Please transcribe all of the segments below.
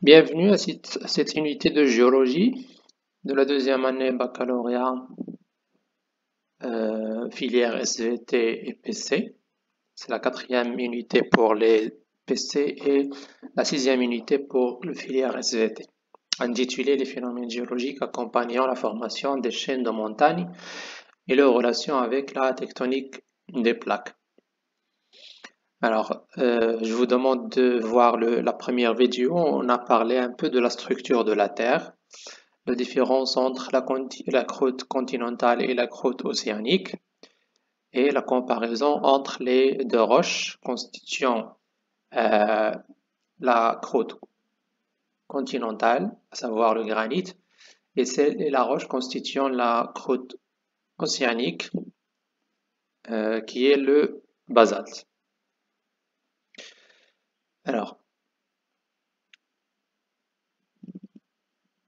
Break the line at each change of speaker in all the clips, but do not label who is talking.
Bienvenue à cette unité de géologie de la deuxième année baccalauréat filière SVT et PC. C'est la quatrième unité pour les PC et la sixième unité pour le filière SVT, intitulée Les phénomènes géologiques accompagnant la formation des chaînes de montagne et leur relation avec la tectonique des plaques. Alors, je vous demande de voir la première vidéo. On a parlé un peu de la structure de la Terre, la différence entre la croûte continentale et la croûte océanique, et la comparaison entre les deux roches constituant la croûte continentale, à savoir le granit, et la roche constituant la croûte océanique, qui est le basalte. Alors,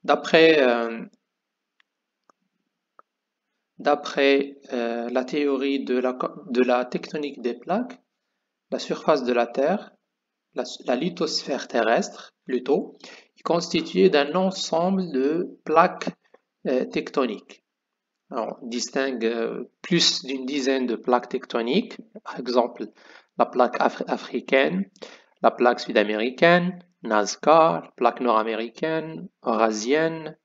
d'après la théorie de la tectonique des plaques, la surface de la Terre, la lithosphère terrestre plutôt, est constituée d'un ensemble de plaques tectoniques. Alors, on distingue plus d'une dizaine de plaques tectoniques, par exemple la plaque africaine, la plaque sud-américaine, Nazca, la plaque nord-américaine, eurasienne,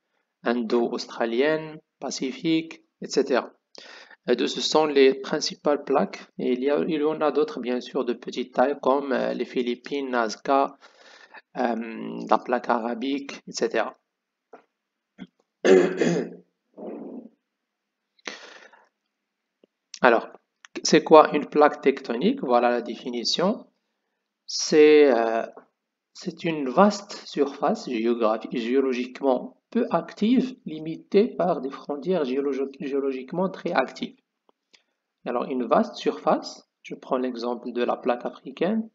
indo-australienne, pacifique, etc. Ce sont les principales plaques, et il y en a d'autres bien sûr de petite taille comme les Philippines, Nazca, la plaque arabique, etc. Alors, c'est quoi une plaque tectonique? Voilà la définition. C'est une vaste surface géologiquement peu active, limitée par des frontières géologiquement très actives. Alors, une vaste surface, je prends l'exemple de la plaque africaine,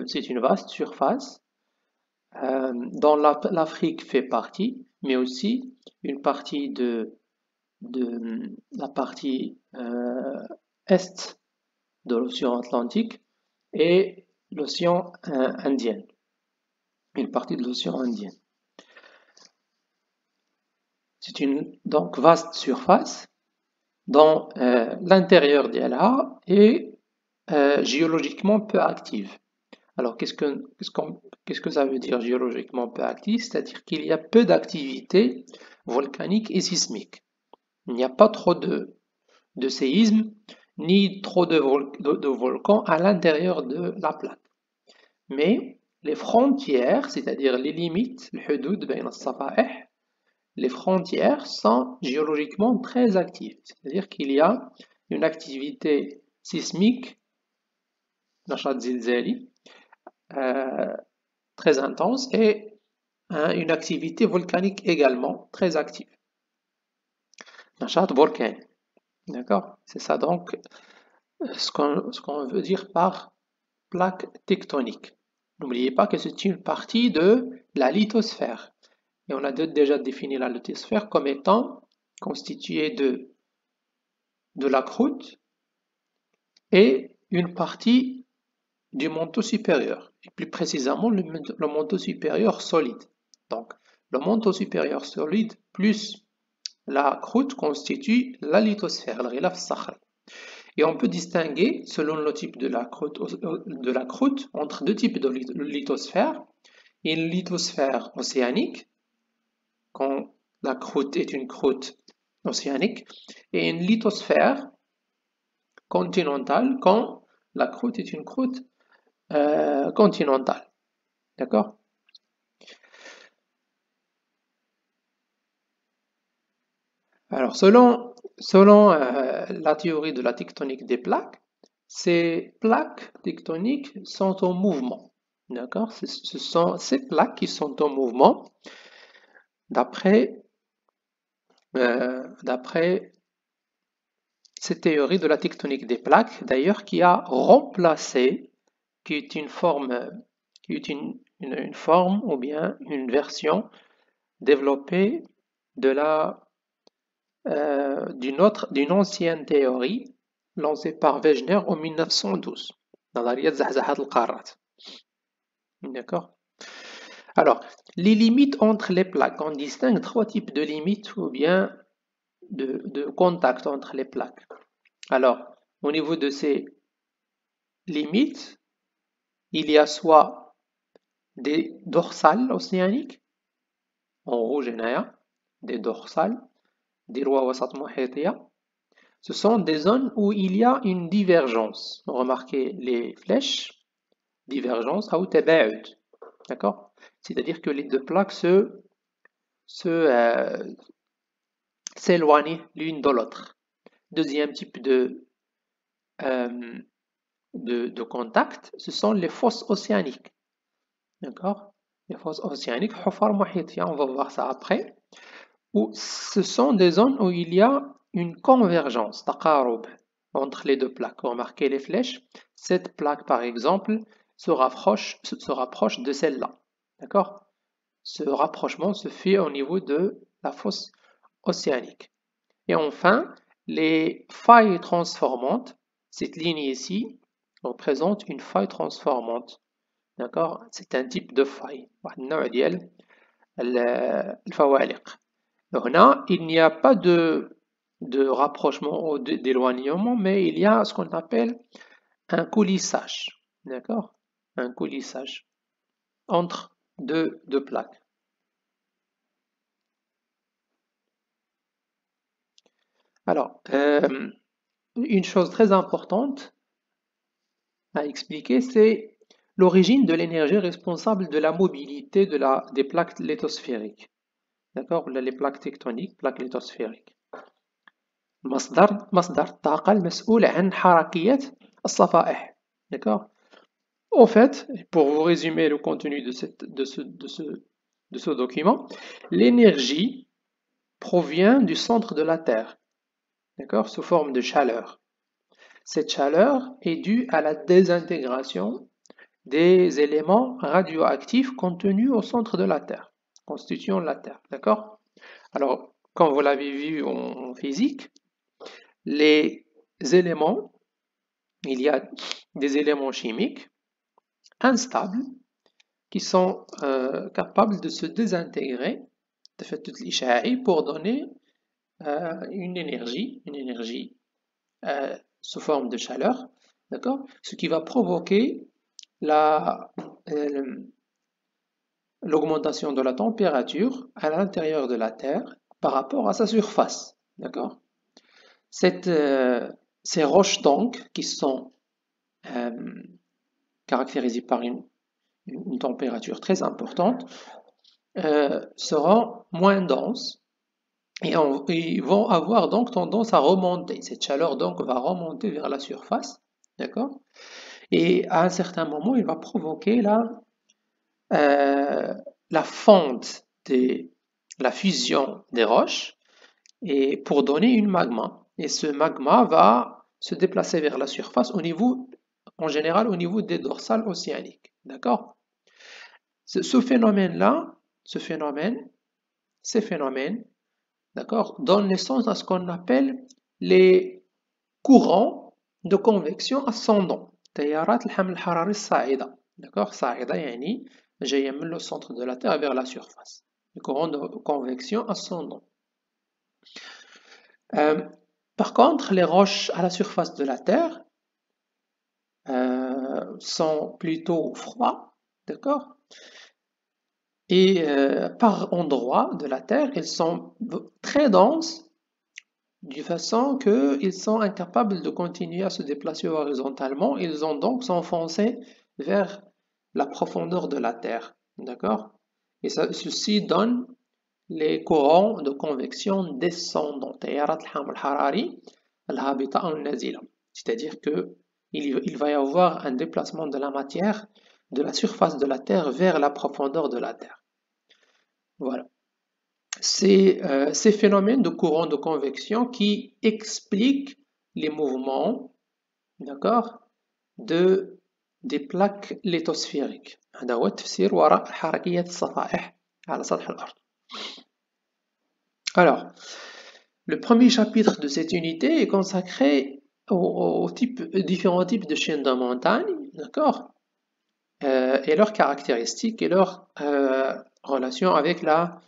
c'est une vaste surface dont l'Afrique fait partie, mais aussi une partie de la partie est de l'océan Atlantique et l'océan Indien, une partie de l'océan Indien. C'est une donc vaste surface dont l'intérieur d'elle est géologiquement peu active. Alors qu'est-ce que ça veut dire géologiquement peu active? C'est-à-dire qu'il y a peu d'activité volcanique et sismique. Il n'y a pas trop de séismes ni trop de volcans à l'intérieur de la plaque. Mais les frontières, c'est-à-dire les limites, les frontières sont géologiquement très actives. C'est-à-dire qu'il y a une activité sismique, nachat zilzali, très intense, et une activité volcanique également très active. Nachat volcan. D'accord? C'est ça donc ce qu'on veut dire par plaque tectonique. N'oubliez pas que c'est une partie de la lithosphère. Et on a déjà défini la lithosphère comme étant constituée de la croûte et une partie du manteau supérieur, et plus précisément le manteau supérieur solide. Donc, le manteau supérieur solide plus la croûte constitue la lithosphère, le ghilaf sakhri. Et on peut distinguer, selon le type de la croûte, entre deux types de lithosphère. Une lithosphère océanique, quand la croûte est une croûte océanique, et une lithosphère continentale, quand la croûte est une croûte continentale. D'accord? Alors, selon la théorie de la tectonique des plaques, ces plaques tectoniques sont en mouvement. D'accord? Ce sont ces plaques qui sont en mouvement d'après cette théorie de la tectonique des plaques, d'ailleurs, qui a remplacé, qui est une forme, une forme ou bien une version développée de d'une ancienne théorie lancée par Wegener en 1912 dans la Riyad Zahzahat al-Qarrat. D'accord? Alors, les limites entre les plaques, on distingue trois types de limites ou bien de contact entre les plaques. Alors, au niveau de ces limites, il y a soit des dorsales océaniques, en rouge et des dorsales, des rois wasat muhitiya. Ce sont des zones où il y a une divergence. Remarquez les flèches, divergence, ou tabaud. D'accord? C'est-à-dire que les deux plaques s'éloignent l'une de l'autre. Deuxième type de contact, ce sont les fosses océaniques. D'accord? Les fosses océaniques, hufar muhitiya, on va voir ça après. Où ce sont des zones où il y a une convergence, taqarub, entre les deux plaques. Remarquez les flèches. Cette plaque, par exemple, se rapproche de celle-là. D'accord? Ce rapprochement se fait au niveau de la fosse océanique. Et enfin, les failles transformantes, cette ligne ici représente une faille transformante. D'accord? C'est un type de faille. Il n'y a pas de rapprochement ou d'éloignement, mais il y a ce qu'on appelle un coulissage. D'accord? Un coulissage entre deux plaques. Alors, une chose très importante à expliquer, c'est l'origine de l'énergie responsable de la mobilité des plaques lithosphériques. D'accord? Les plaques tectoniques, plaques lithosphériques. مصدر الطاقة المسؤول عن حركية الصفائح. D'accord? En fait, pour vous résumer le contenu de ce document, l'énergie provient du centre de la Terre, d'accord, sous forme de chaleur. Cette chaleur est due à la désintégration des éléments radioactifs contenus au centre de la Terre, constituant la Terre, d'accord? Alors, comme vous l'avez vu en physique, les éléments, il y a des éléments chimiques instables qui sont capables de se désintégrer pour donner une énergie sous forme de chaleur, d'accord? Ce qui va provoquer l'augmentation de la température à l'intérieur de la Terre par rapport à sa surface, d'accord? Ces roches donc qui sont caractérisées par une température très importante seront moins denses et ils vont avoir donc tendance à remonter. Cette chaleur donc va remonter vers la surface, d'accord? Et à un certain moment, il va provoquer la fonte la fusion des roches et pour donner une magma. Et ce magma va se déplacer vers la surface en général au niveau des dorsales océaniques, d'accord? Ces phénomènes, d'accord, donnent naissance à ce qu'on appelle les courants de convection ascendants. تيارات الحمل الحراري الصاعدة. D'accord? صاعدة يعني جاية من le centre de la Terre vers la surface. Les courants de convection ascendants. Par contre, les roches à la surface de la Terre sont plutôt froides, d'accord? Et par endroits de la Terre, elles sont très denses, de façon qu'ils sont incapables de continuer à se déplacer horizontalement. Ils ont donc s'enfoncé vers la profondeur de la Terre, d'accord? Et ceci donne les courants de convection descendants, c'est-à-dire que il va y avoir un déplacement de la matière de la surface de la Terre vers la profondeur de la Terre. Voilà. C'est ces phénomènes de courant de convection qui expliquent les mouvements, d'accord, des plaques lithosphériques. هذا هو التفسير وراء حركية الصفائح على سطح الأرض. Alors, le premier chapitre de cette unité est consacré aux différents types de chaînes de montagne, d'accord? et leurs caractéristiques et leurs relations avec la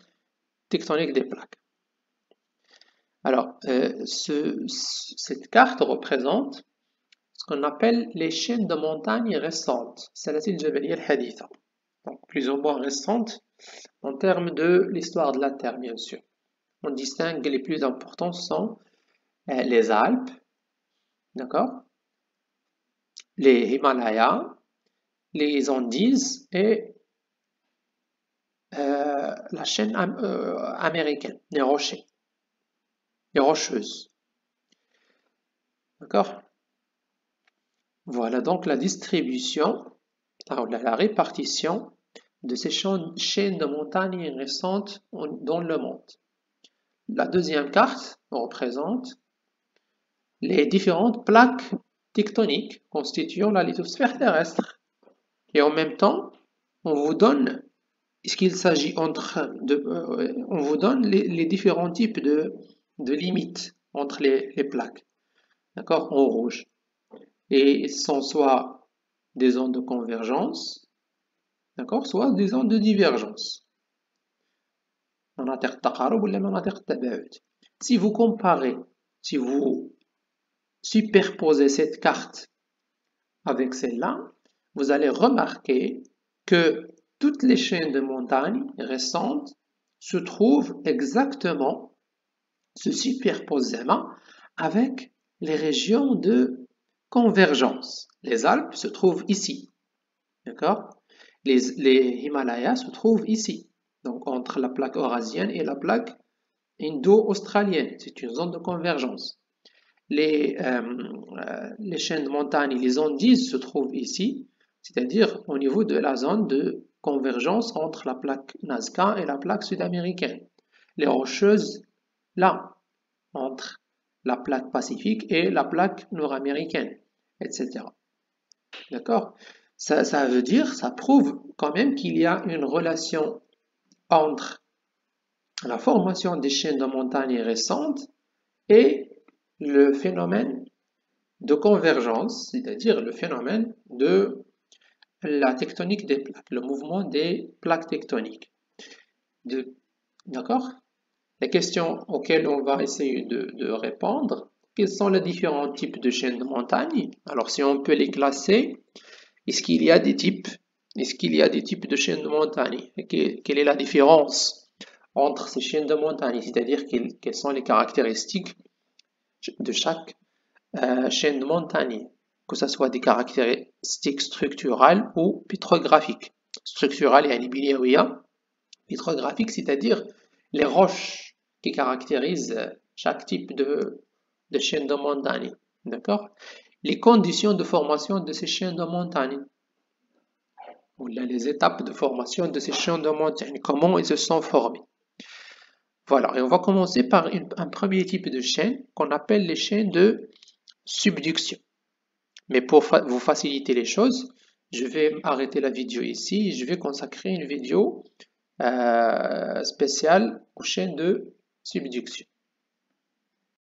tectonique des plaques. Alors, cette carte représente ce qu'on appelle les chaînes de montagnes récentes, Salasil Jabaliya al-Haditha, donc plus ou moins récentes en termes de l'histoire de la Terre, bien sûr. On distingue les plus importants sont les Alpes, d'accord, les Himalayas, les Andes et la chaîne américaine, les rochers, les rocheuses. D'accord? Voilà donc la distribution, la répartition de ces chaînes de montagnes récentes dans le monde. La deuxième carte représente les différentes plaques tectoniques constituant la lithosphère terrestre. Et en même temps, on vous donne ce qu'il s'agit on vous donne les différents types de limites entre les plaques, d'accord, en rouge. Et ce sont soit des zones de convergence, d'accord, soit des zones de divergence. Si vous comparez, si vous superposez cette carte avec celle-là, vous allez remarquer que toutes les chaînes de montagnes récentes se trouvent exactement, se superposent avec les régions de convergence. Les Alpes se trouvent ici, d'accord? Les Himalayas se trouvent ici, donc entre la plaque eurasienne et la plaque indo-australienne. C'est une zone de convergence. Les chaînes de montagnes, les Andes se trouvent ici, c'est-à-dire au niveau de la zone de convergence entre la plaque Nazca et la plaque sud-américaine. Les rocheuses, là, entre la plaque pacifique et la plaque nord-américaine, etc. D'accord? Ça veut dire, ça prouve quand même qu'il y a une relation entre la formation des chaînes de montagnes récentes et le phénomène de convergence, c'est-à-dire le phénomène de la tectonique des plaques, le mouvement des plaques tectoniques. D'accord? Les questions auxquelles on va essayer de répondre, quels sont les différents types de chaînes de montagnes? Alors, si on peut les classer, est-ce qu'il y a des types? Est-ce qu'il y a des types de chaînes de montagnes? Quelle est la différence entre ces chaînes de montagnes? C'est-à-dire quelles sont les caractéristiques de chaque chaîne de montagne, que ce soit des caractéristiques structurales ou pétrographiques. Structurales يعني بنيوية, pétrographiques, c'est-à-dire les roches qui caractérisent chaque type de chaîne de montagne. D'accord? Les conditions de formation de ces chaînes de montagne, ou les étapes de formation de ces chaînes de montagne, comment ils se sont formés. Voilà, et on va commencer par un premier type de chaîne qu'on appelle les chaînes de subduction. Mais pour vous faciliter les choses, je vais arrêter la vidéo ici et je vais consacrer une vidéo spéciale aux chaînes de subduction.